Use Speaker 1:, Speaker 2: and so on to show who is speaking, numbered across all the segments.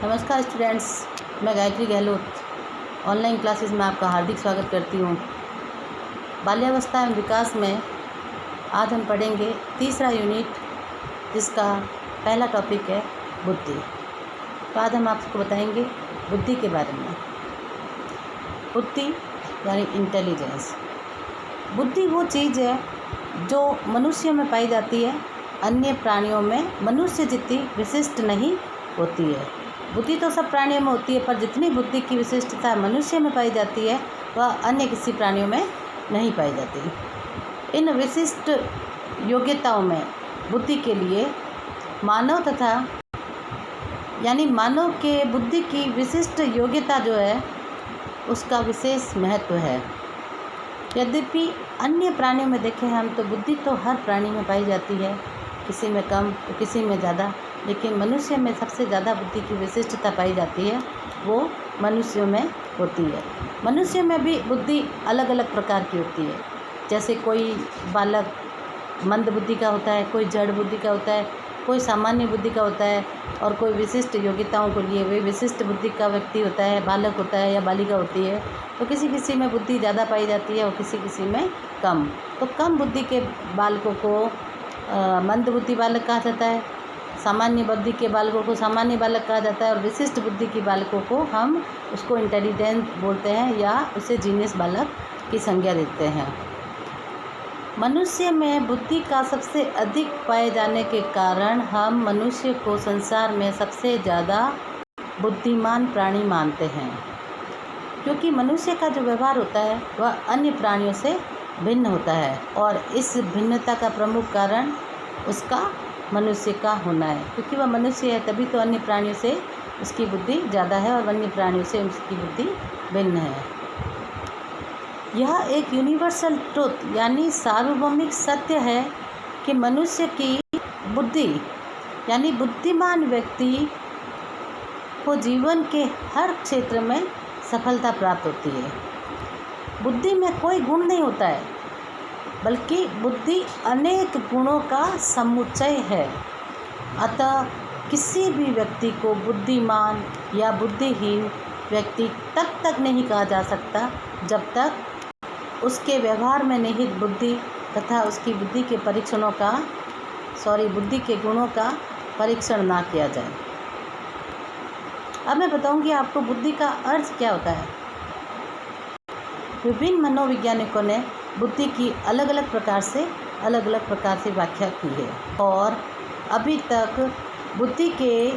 Speaker 1: नमस्कार स्टूडेंट्स, मैं Gayatri Gehlot online classes में आपका हार्दिक स्वागत करती हूँ। बाल्यावस्था एवं विकास में आज हम पढ़ेंगे तीसरा यूनिट, जिसका पहला टॉपिक है बुद्धि। तो आज हम आपको बताएंगे बुद्धि के बारे में। बुद्धि यानी इंटेलिजेंस। बुद्धि वो चीज़ है जो मनुष्य में पाई जाती है, अन्य प्राणियों में मनुष्य जितनी विशिष्ट नहीं होती है। बुद्धि तो सब प्राणियों में होती है, पर जितनी बुद्धि की विशिष्टता मनुष्य में पाई जाती है वह अन्य किसी प्राणियों में नहीं पाई जाती। इन विशिष्ट योग्यताओं में बुद्धि के लिए मानव तथा यानी मानव के बुद्धि की विशिष्ट योग्यता जो है उसका विशेष महत्व है। यद्यपि अन्य प्राणियों में देखें हम तो बुद्धि तो हर प्राणी में पाई जाती है, किसी में कम तो किसी में ज़्यादा, लेकिन मनुष्य में सबसे ज़्यादा बुद्धि की विशिष्टता पाई जाती है वो मनुष्यों में होती है। मनुष्य में भी बुद्धि अलग अलग प्रकार की होती है। जैसे कोई बालक मंद बुद्धि का होता है, कोई जड़ बुद्धि का होता है, कोई सामान्य बुद्धि का होता है, और कोई विशिष्ट योग्यताओं को लिए हुए विशिष्ट बुद्धि का व्यक्ति होता है, बालक होता है या बालिका होती है। तो किसी किसी में बुद्धि ज़्यादा पाई जाती है और किसी किसी में कम। तो कम बुद्धि के बालकों को मंद बुद्धि बालक कहा जाता है, सामान्य बुद्धि के बालकों को सामान्य बालक कहा जाता है, और विशिष्ट बुद्धि के बालकों को हम उसको इंटेलिजेंट बोलते हैं या उसे जीनियस बालक की संज्ञा देते हैं। मनुष्य में बुद्धि का सबसे अधिक पाए जाने के कारण हम मनुष्य को संसार में सबसे ज़्यादा बुद्धिमान प्राणी मानते हैं, क्योंकि मनुष्य का जो व्यवहार होता है वह अन्य प्राणियों से भिन्न होता है, और इस भिन्नता का प्रमुख कारण उसका मनुष्य का होना है। क्योंकि वह मनुष्य है तभी तो अन्य प्राणियों से उसकी बुद्धि ज़्यादा है और अन्य प्राणियों से उसकी बुद्धि भिन्न है। यह एक यूनिवर्सल ट्रुथ यानी सार्वभौमिक सत्य है कि मनुष्य की बुद्धि यानी बुद्धिमान व्यक्ति को जीवन के हर क्षेत्र में सफलता प्राप्त होती है। बुद्धि में कोई गुण नहीं होता है, बल्कि बुद्धि अनेक गुणों का समुच्चय है। अतः किसी भी व्यक्ति को बुद्धिमान या बुद्धिहीन व्यक्ति तब तक नहीं कहा जा सकता जब तक उसके व्यवहार में निहित बुद्धि तथा उसकी बुद्धि के बुद्धि के गुणों का परीक्षण ना किया जाए। अब मैं बताऊंगी आपको बुद्धि का अर्थ क्या होता है। विभिन्न मनोवैज्ञानिकों ने बुद्धि की अलग अलग प्रकार से व्याख्या की है, और अभी तक बुद्धि के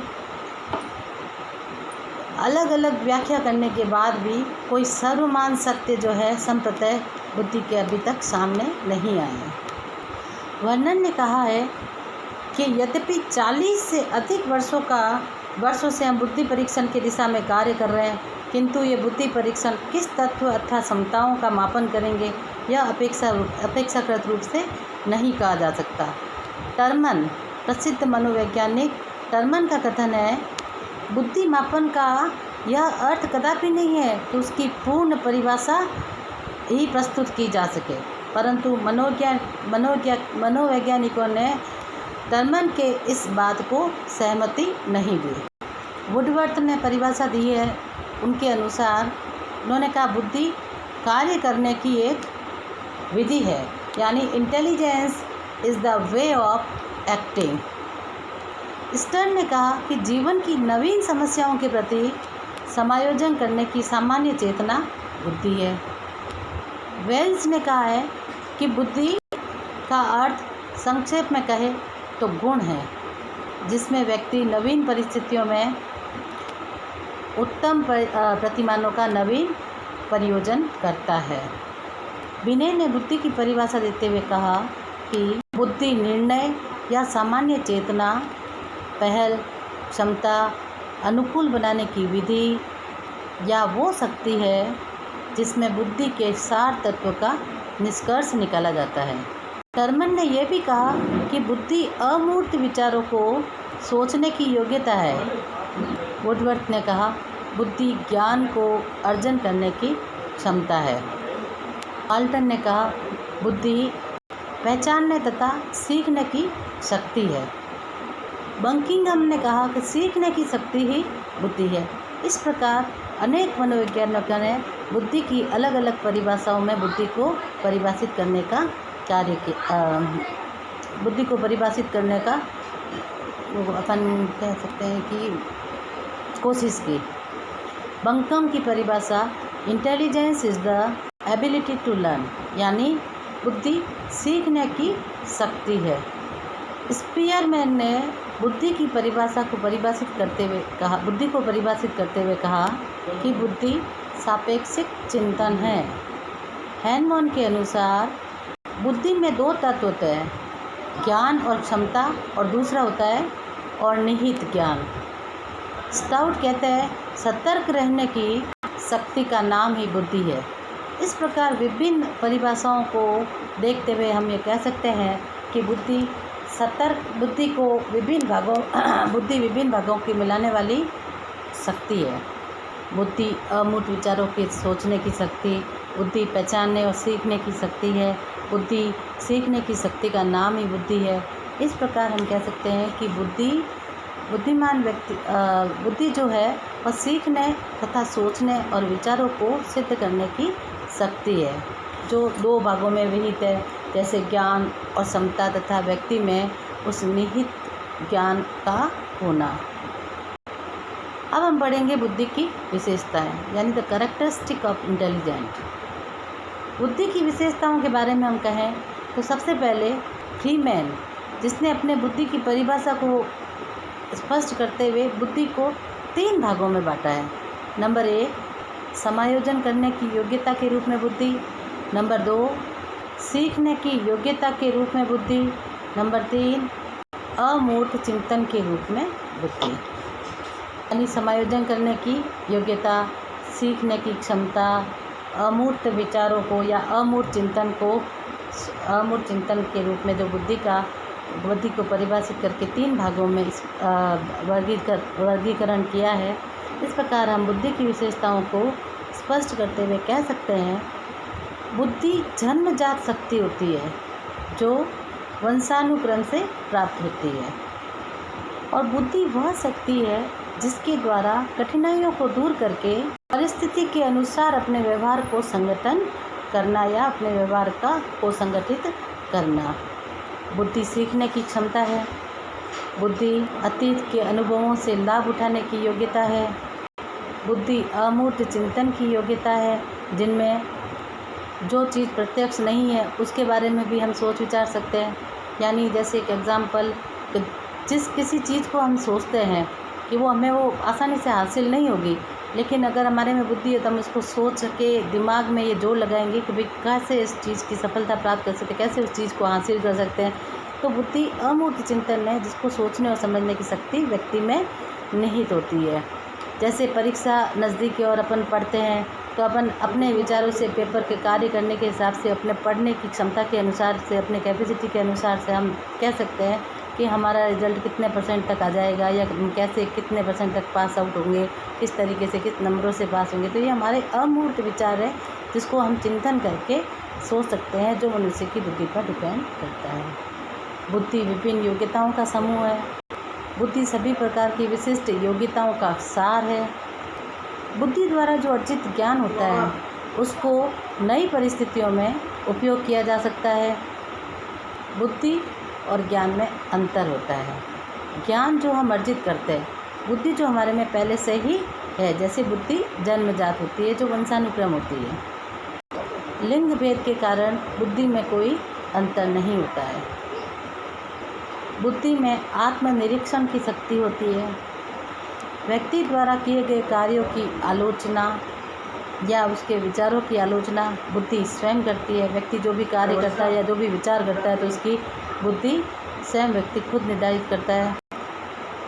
Speaker 1: अलग अलग व्याख्या करने के बाद भी कोई सर्वमान सत्य जो है संप्रत्यय बुद्धि के अभी तक सामने नहीं आए हैं। वर्णन ने कहा है कि यद्यपि 40 से अधिक वर्षों से हम बुद्धि परीक्षण की दिशा में कार्य कर रहे हैं, किंतु ये बुद्धि परीक्षण किस तत्व अथवा क्षमताओं का मापन करेंगे यह अपेक्षाकृत रूप से नहीं कहा जा सकता। टर्मन, प्रसिद्ध मनोवैज्ञानिक टर्मन का कथन है, बुद्धि मापन का यह अर्थ कदापि नहीं है कि उसकी पूर्ण परिभाषा ही प्रस्तुत की जा सके, परंतु मनोवैज्ञानिकों ने टर्मन के इस बात को सहमति नहीं दी। वुडवर्थ ने परिभाषा दी है, उनके अनुसार उन्होंने कहा बुद्धि कार्य करने की एक विधि है, यानी intelligence is the way of acting. Stern ने कहा कि जीवन की नवीन समस्याओं के प्रति समायोजन करने की सामान्य चेतना बुद्धि है। वेल्स ने कहा है कि बुद्धि का अर्थ संक्षेप में कहे तो गुण है, जिसमें व्यक्ति नवीन परिस्थितियों में उत्तम प्रतिमानों का नवीन प्रयोजन करता है। विनय ने बुद्धि की परिभाषा देते हुए कहा कि बुद्धि निर्णय या सामान्य चेतना, पहल, क्षमता, अनुकूल बनाने की विधि या वो शक्ति है जिसमें बुद्धि के सार तत्व का निष्कर्ष निकाला जाता है। टर्मन ने यह भी कहा कि बुद्धि अमूर्त विचारों को सोचने की योग्यता है। वुडवर्थ ने कहा बुद्धि ज्ञान को अर्जन करने की क्षमता है। आल्टन ने कहा बुद्धि पहचानने तथा सीखने की शक्ति है। बकिंघम ने कहा कि सीखने की शक्ति ही बुद्धि है। इस प्रकार अनेक मनोवैज्ञानिकों ने बुद्धि की अलग अलग परिभाषाओं में बुद्धि को परिभाषित करने का कार्य किया। बुद्धि को परिभाषित करने का अपन कह सकते हैं कि कोशिश की। बकिंघम की परिभाषा intelligence is the ability to learn, यानी बुद्धि सीखने की शक्ति है। स्पीयरमैन ने बुद्धि की परिभाषा को परिभाषित करते हुए कहा कि बुद्धि सापेक्षिक चिंतन है। हैनमैन के अनुसार बुद्धि में दो तत्व होते हैं, ज्ञान और क्षमता, और दूसरा होता है और निहित ज्ञान। स्टाउट कहते हैं सतर्क रहने की शक्ति का नाम ही बुद्धि है। इस प्रकार विभिन्न परिभाषाओं को देखते हुए हम ये कह सकते हैं कि बुद्धि विभिन्न भागों की मिलाने वाली शक्ति है। बुद्धि अमूर्त विचारों के सोचने की शक्ति, बुद्धि पहचानने और सीखने की शक्ति है। बुद्धि सीखने की शक्ति का नाम ही बुद्धि है। इस प्रकार हम कह सकते हैं कि बुद्धिमान व्यक्ति बुद्धि जो है वह सीखने तथा सोचने और विचारों को सिद्ध करने की शक्ति है, जो दो भागों में विहित है, जैसे ज्ञान और क्षमता तथा व्यक्ति में उस निहित ज्ञान का होना। अब हम पढ़ेंगे बुद्धि की विशेषताएं, यानी द कैरेक्टरिस्टिक ऑफ इंटेलिजेंट। बुद्धि की विशेषताओं के बारे में हम कहें तो सबसे पहले फ्रीमैन, जिसने अपने बुद्धि की परिभाषा को स्पष्ट करते हुए बुद्धि को 3 भागों में बांटा है। नंबर 1, समायोजन करने की योग्यता के रूप में बुद्धि। नंबर 2, सीखने की योग्यता के रूप में बुद्धि। नंबर 3, अमूर्त चिंतन के रूप में बुद्धि। यानी समायोजन करने की योग्यता, सीखने की क्षमता, अमूर्त विचारों को या अमूर्त चिंतन के रूप में जो बुद्धि को परिभाषित करके 3 भागों में वर्गीकरण किया है। इस प्रकार हम बुद्धि की विशेषताओं को स्पष्ट करते हुए कह सकते हैं, बुद्धि जन्मजात शक्ति होती है जो वंशानुक्रम से प्राप्त होती है, और बुद्धि वह शक्ति है जिसके द्वारा कठिनाइयों को दूर करके परिस्थिति के अनुसार अपने व्यवहार को संगठन करना या अपने व्यवहार को संगठित करना। बुद्धि सीखने की क्षमता है। बुद्धि अतीत के अनुभवों से लाभ उठाने की योग्यता है। बुद्धि अमूर्त चिंतन की योग्यता है, जिनमें जो चीज़ प्रत्यक्ष नहीं है उसके बारे में भी हम सोच विचार सकते हैं। यानी जैसे एक एग्ज़ाम्पल, किसी चीज़ को हम सोचते हैं कि वो आसानी से हासिल नहीं होगी, लेकिन अगर हमारे में बुद्धि है तो हम इसको सोच के दिमाग में ये जोड़ लगाएंगे कि भाई कैसे इस चीज़ की सफलता प्राप्त कर सकते हैं, कैसे उस चीज़ को हासिल कर सकते हैं। तो बुद्धि अमूर्त चिंतन है, जिसको सोचने और समझने की शक्ति व्यक्ति में निहित होती है। जैसे परीक्षा नज़दीक की और अपन पढ़ते हैं तो अपन अपने विचारों से पेपर के कार्य करने के हिसाब से, अपने पढ़ने की क्षमता के अनुसार से, अपने कैपेसिटी के अनुसार से हम कह सकते हैं कि हमारा रिजल्ट कितने % तक आ जाएगा, या कैसे कितने % तक पास आउट होंगे, किस तरीके से किस नंबरों से पास होंगे। तो ये हमारे अमूर्त विचार है, जिसको हम चिंतन करके सोच सकते हैं, जो मनुष्य की बुद्धि पर डिपेंड करता है। बुद्धि विभिन्न योग्यताओं का समूह है। बुद्धि सभी प्रकार की विशिष्ट योग्यताओं का सार है। बुद्धि द्वारा जो अर्जित ज्ञान होता है उसको नई परिस्थितियों में उपयोग किया जा सकता है। बुद्धि और ज्ञान में अंतर होता है। ज्ञान जो हम अर्जित करते हैं, बुद्धि जो हमारे में पहले से ही है, जैसे बुद्धि जन्मजात होती है जो वंशानुक्रम होती है। लिंग भेद के कारण बुद्धि में कोई अंतर नहीं होता है। बुद्धि में आत्मनिरीक्षण की शक्ति होती है। व्यक्ति द्वारा किए गए कार्यों की आलोचना या उसके विचारों की आलोचना बुद्धि स्वयं करती है। व्यक्ति जो भी कार्य करता है या जो भी विचार करता है तो उसकी बुद्धि स्वयं व्यक्ति खुद निर्धारित करता है।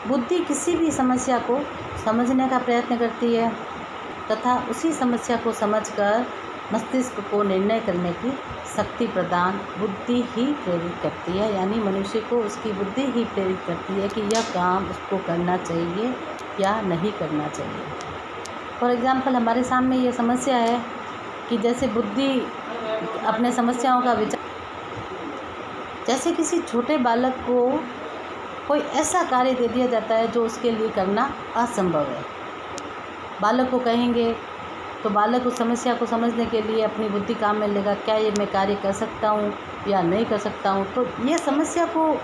Speaker 1: बुद्धि किसी भी समस्या को समझने का प्रयत्न करती है तथा उसी समस्या को समझकर मस्तिष्क को निर्णय करने की शक्ति प्रदान बुद्धि ही प्रेरित करती है। यानी मनुष्य को उसकी बुद्धि ही प्रेरित करती है कि यह काम उसको करना चाहिए या नहीं करना चाहिए। फॉर एग्ज़ाम्पल, हमारे सामने ये समस्या है कि जैसे बुद्धि अपने समस्याओं का विचार, जैसे किसी छोटे बालक को कोई ऐसा कार्य दे दिया जाता है जो उसके लिए करना असंभव है। बालक को कहेंगे तो बालक उस समस्या को समझने के लिए अपनी बुद्धि काम में लेगा, क्या ये मैं कार्य कर सकता हूँ या नहीं कर सकता हूँ। तो ये समस्या को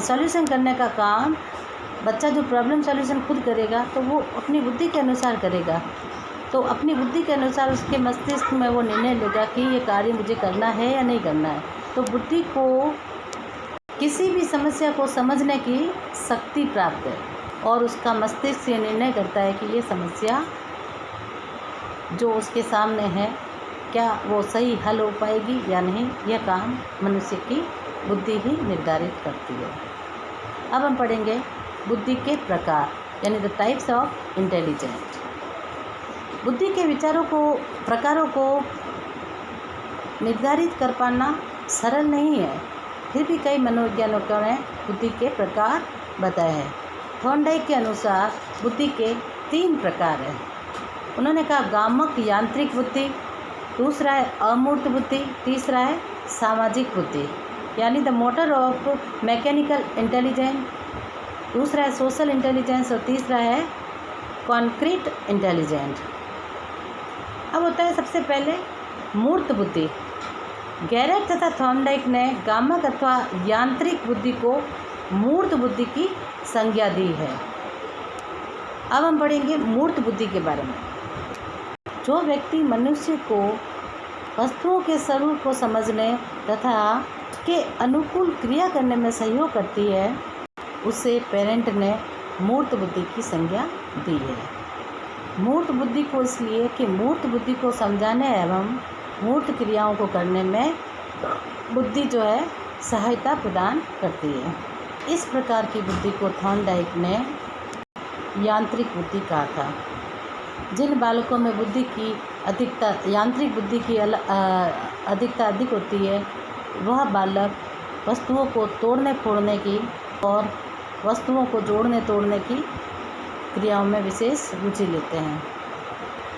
Speaker 1: सॉल्यूशन करने का काम बच्चा जो प्रॉब्लम सॉल्यूशन खुद करेगा तो वो अपनी बुद्धि के अनुसार करेगा। तो अपनी बुद्धि के अनुसार उसके मस्तिष्क में वो निर्णय लेगा कि ये कार्य मुझे करना है या नहीं करना है। तो बुद्धि को किसी भी समस्या को समझने की शक्ति प्राप्त है और उसका मस्तिष्क ये निर्णय करता है कि ये समस्या जो उसके सामने है क्या वो सही हल हो पाएगी या नहीं। यह काम मनुष्य की बुद्धि ही निर्धारित करती है। अब हम पढ़ेंगे बुद्धि के प्रकार यानी द टाइप्स ऑफ इंटेलिजेंट। बुद्धि के प्रकारों को निर्धारित कर पाना सरल नहीं है, फिर भी कई मनोवैज्ञानिकों ने बुद्धि के प्रकार बताए हैं। थॉर्नडाइक के अनुसार बुद्धि के 3 प्रकार हैं। उन्होंने कहा गामक यांत्रिक बुद्धि, दूसरा है अमूर्त बुद्धि, तीसरा है सामाजिक बुद्धि यानी the motor of mechanical intelligence, दूसरा है सोशल इंटेलिजेंस और तीसरा है कॉन्क्रीट इंटेलिजेंट। अब होता है सबसे पहले मूर्त बुद्धि। गैरेट तथा थॉर्नडाइक ने गामक अथवा यांत्रिक बुद्धि को मूर्त बुद्धि की संज्ञा दी है। अब हम पढ़ेंगे मूर्त बुद्धि के बारे में। जो व्यक्ति मनुष्य को वस्तुओं के स्वरूप को समझने तथा उसके अनुकूल क्रिया करने में सहयोग करती है उसे पेरेंट ने मूर्त बुद्धि की संज्ञा दी है। मूर्त बुद्धि को इसलिए कि मूर्त बुद्धि को समझाने एवं मूर्त क्रियाओं को करने में बुद्धि जो है सहायता प्रदान करती है। इस प्रकार की बुद्धि को थॉर्नडाइक ने यांत्रिक बुद्धि कहा था। जिन बालकों में बुद्धि की अधिकता यांत्रिक बुद्धि की अधिकता अधिक होती है वह बालक वस्तुओं को तोड़ने फोड़ने की और वस्तुओं को जोड़ने तोड़ने की क्रियाओं में विशेष रुचि लेते हैं।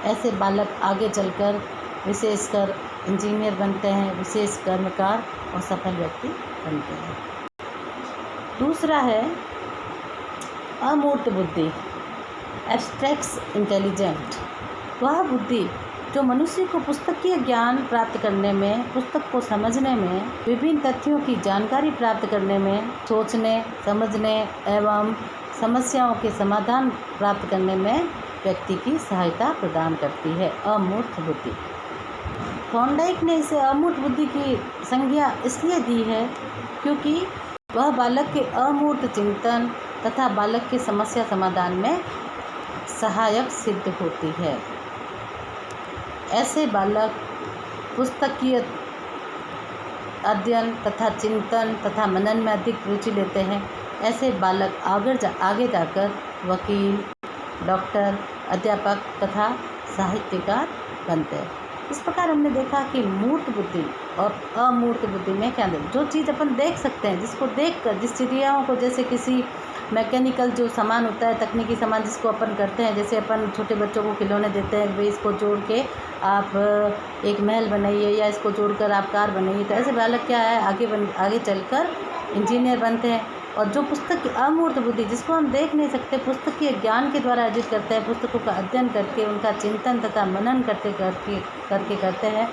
Speaker 1: ऐसे बालक आगे चलकर विशेषकर इंजीनियर बनते हैं, विशेष कर्मकार और सफल व्यक्ति बनते हैं। दूसरा है अमूर्त बुद्धि एब्स्ट्रैक्ट्स इंटेलिजेंट। वह बुद्धि जो मनुष्य को पुस्तकीय ज्ञान प्राप्त करने में, पुस्तक को समझने में, विभिन्न तथ्यों की जानकारी प्राप्त करने में, सोचने समझने एवं समस्याओं के समाधान प्राप्त करने में व्यक्ति की सहायता प्रदान करती है, अमूर्त बुद्धि। थॉर्नडाइक ने इसे अमूर्त बुद्धि की संज्ञा इसलिए दी है क्योंकि वह बालक के अमूर्त चिंतन तथा बालक के समस्या समाधान में सहायक सिद्ध होती है। ऐसे बालक पुस्तकीय अध्ययन तथा चिंतन तथा मनन में अधिक रुचि लेते हैं। ऐसे बालक आगे जाकर वकील, डॉक्टर, अध्यापक तथा साहित्यकार बनते हैं। इस प्रकार हमने देखा कि मूर्त बुद्धि और अमूर्त बुद्धि में क्या अंतर। जो चीज़ अपन देख सकते हैं, जिसको देखकर, जिस क्रियाओं को, जैसे किसी मैकेनिकल जो सामान होता है, तकनीकी सामान जिसको अपन करते हैं, जैसे अपन छोटे बच्चों को खिलौने देते हैं, वे इसको जोड़ के आप एक महल बनाइए या इसको जोड़कर आप कार बनाइए। तो ऐसे बालक क्या है आगे चलकर इंजीनियर बनते हैं। और जो पुस्तक की अमूर्त बुद्धि जिसको हम देख नहीं सकते, पुस्तकीय ज्ञान के द्वारा अर्जित करते हैं, पुस्तकों का अध्ययन करके उनका चिंतन तथा मनन करते हैं,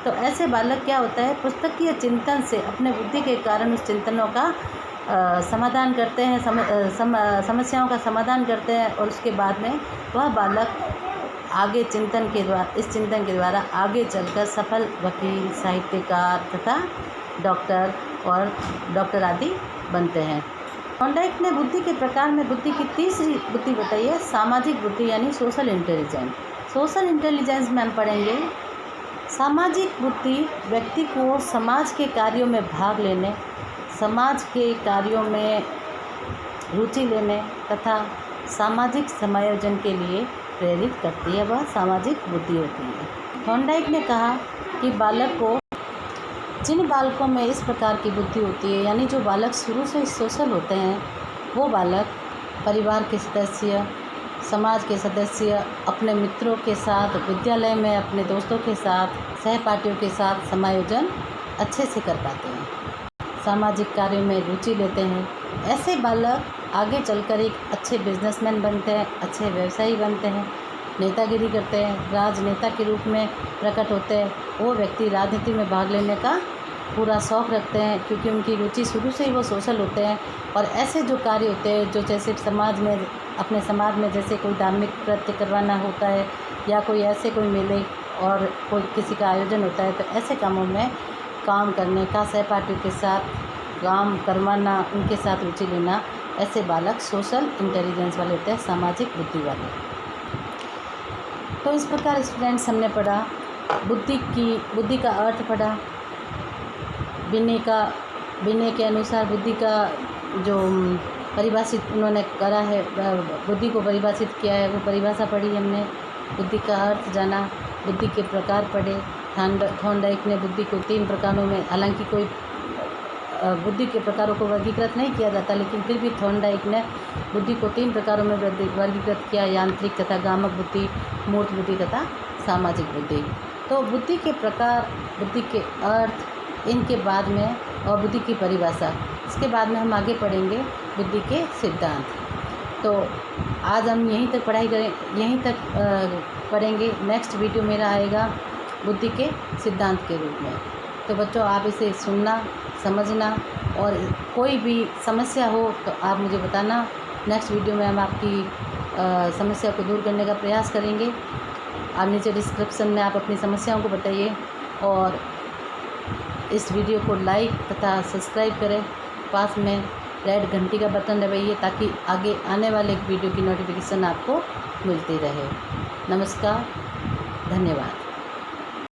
Speaker 1: तो ऐसे बालक क्या होता है पुस्तकीय चिंतन से अपने बुद्धि के कारण उस चिंतनों का समाधान करते हैं, समस्याओं का समाधान करते हैं और उसके बाद में वह बालक आगे इस चिंतन के द्वारा आगे चलकर सफल वकील, साहित्यकार तथा डॉक्टर आदि बनते हैं। थॉर्नडाइक ने बुद्धि के प्रकार में बुद्धि की तीसरी बुद्धि बताई है सामाजिक बुद्धि यानी सोशल इंटेलिजेंस। सोशल इंटेलिजेंस में हम पढ़ेंगे सामाजिक बुद्धि व्यक्ति को समाज के कार्यों में भाग लेने, समाज के कार्यों में रुचि लेने तथा सामाजिक समायोजन के लिए प्रेरित करती है, वह सामाजिक बुद्धि होती है। थॉर्नडाइक ने कहा कि जिन बालकों में इस प्रकार की बुद्धि होती है, यानी जो बालक शुरू से सोशल होते हैं, वो बालक परिवार के सदस्य, समाज के सदस्य, अपने मित्रों के साथ, विद्यालय में अपने दोस्तों के साथ, सहपाठियों के साथ समायोजन अच्छे से कर पाते हैं। सामाजिक कार्यों में रुचि लेते हैं, ऐसे बालक आगे चलकर एक अच्छे बिजनेसमैन बनते हैं, अच्छे व्यवसायी बनते हैं, नेतागिरी करते हैं, राजनेता के रूप में प्रकट होते हैं। वो व्यक्ति राजनीति में भाग लेने का पूरा शौक़ रखते हैं, क्योंकि उनकी रुचि शुरू से ही वो सोशल होते हैं। और ऐसे जो कार्य होते हैं जो जैसे समाज में, अपने समाज में जैसे कोई धार्मिक कृत्य करवाना होता है या कोई ऐसे कोई मेले और कोई किसी का आयोजन होता है, तो ऐसे कामों में काम करने का, सहपाठियों के साथ काम करवाना, उनके साथ रुचि लेना, ऐसे बालक सोशल इंटेलिजेंस वाले होते हैं, सामाजिक बुद्धि वाले। तो इस प्रकार स्टूडेंट्स हमने पढ़ा बुद्धि का अर्थ पढ़ा, विनय के अनुसार बुद्धि का जो परिभाषित उन्होंने करा है, बुद्धि को परिभाषित किया है, वो परिभाषा पढ़ी हमने। बुद्धि का अर्थ जाना, बुद्धि के प्रकार पढ़े। थॉर्नडाइक ने बुद्धि को 3 प्रकारों में, हालांकि कोई बुद्धि के प्रकारों को वर्गीकृत नहीं किया जाता, लेकिन फिर भी थॉर्नडाइक ने बुद्धि को 3 प्रकारों में वर्गीकृत किया, यांत्रिक तथा गामक बुद्धि, मूर्त बुद्धि तथा सामाजिक बुद्धि। तो बुद्धि के प्रकार, बुद्धि के अर्थ, इनके बाद में, और बुद्धि की परिभाषा, इसके बाद में हम आगे पढ़ेंगे बुद्धि के सिद्धांत। तो आज हम यहीं तक पढ़ाई करें, यहीं तक पढ़ेंगे। नेक्स्ट वीडियो मेरा आएगा बुद्धि के सिद्धांत के रूप में। तो बच्चों, आप इसे सुनना, समझना, और कोई भी समस्या हो तो आप मुझे बताना। नेक्स्ट वीडियो में हम आपकी समस्या को दूर करने का प्रयास करेंगे। आप नीचे डिस्क्रिप्शन में आप अपनी समस्याओं को बताइए, और इस वीडियो को लाइक तथा सब्सक्राइब करें। पास में रेड घंटी का बटन दबाइए ताकि आगे आने वाले वीडियो की नोटिफिकेशन आपको मिलती रहे। नमस्कार, धन्यवाद।